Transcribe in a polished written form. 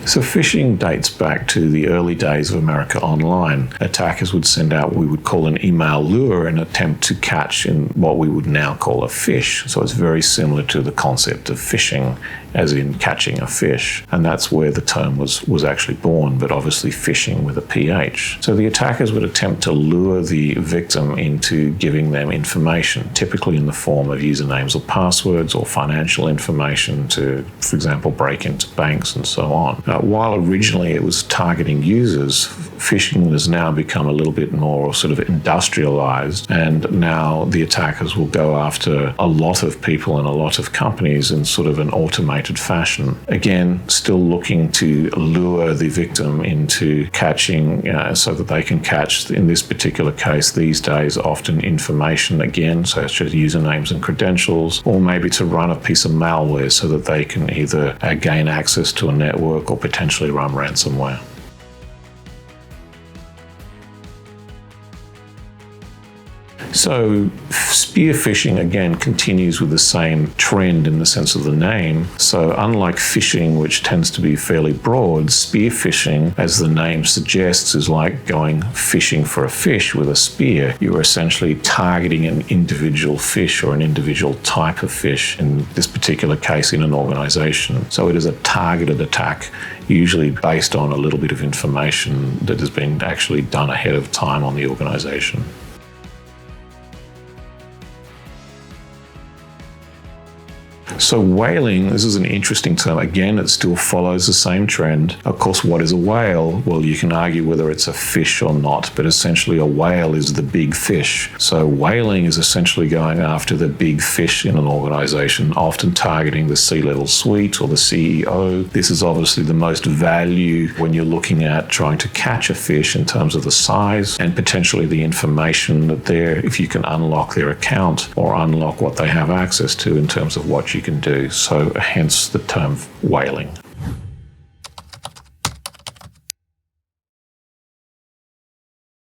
So phishing dates back to the early days of America Online. Attackers would send out what we would call an email lure in an attempt to catch in what we would now call a fish. So it's very similar to the concept of phishing, as in catching a fish. And that's where the term was actually born, but obviously phishing with a PH. So the attackers would attempt to lure the victim into giving them information, typically in the form of usernames or passwords or financial information to, for example, break into banks and so on. While originally it was targeting users, phishing has now become a little bit more sort of industrialized, and now the attackers will go after a lot of people and a lot of companies in sort of an automated fashion. Again, still looking to lure the victim into catching so that they can catch, in this particular case these days, often information again, such as usernames and credentials, or maybe to run a piece of malware so that they can either gain access to a network or potentially run ransomware. So spear phishing again continues with the same trend in the sense of the name. So unlike phishing, which tends to be fairly broad, spear phishing, as the name suggests, is like going fishing for a fish with a spear. You're essentially targeting an individual fish or an individual type of fish, in this particular case in an organization. So it is a targeted attack, usually based on a little bit of information that has been actually done ahead of time on the organization. So whaling, this is an interesting term. Again, it still follows the same trend. Of course, what is a whale? Well, you can argue whether it's a fish or not, but essentially a whale is the big fish. So whaling is essentially going after the big fish in an organization, often targeting the C-level suite or the CEO. This is obviously the most value when you're looking at trying to catch a fish in terms of the size and potentially the information that if you can unlock their account or unlock what they have access to in terms of what you can do. So hence the term whaling.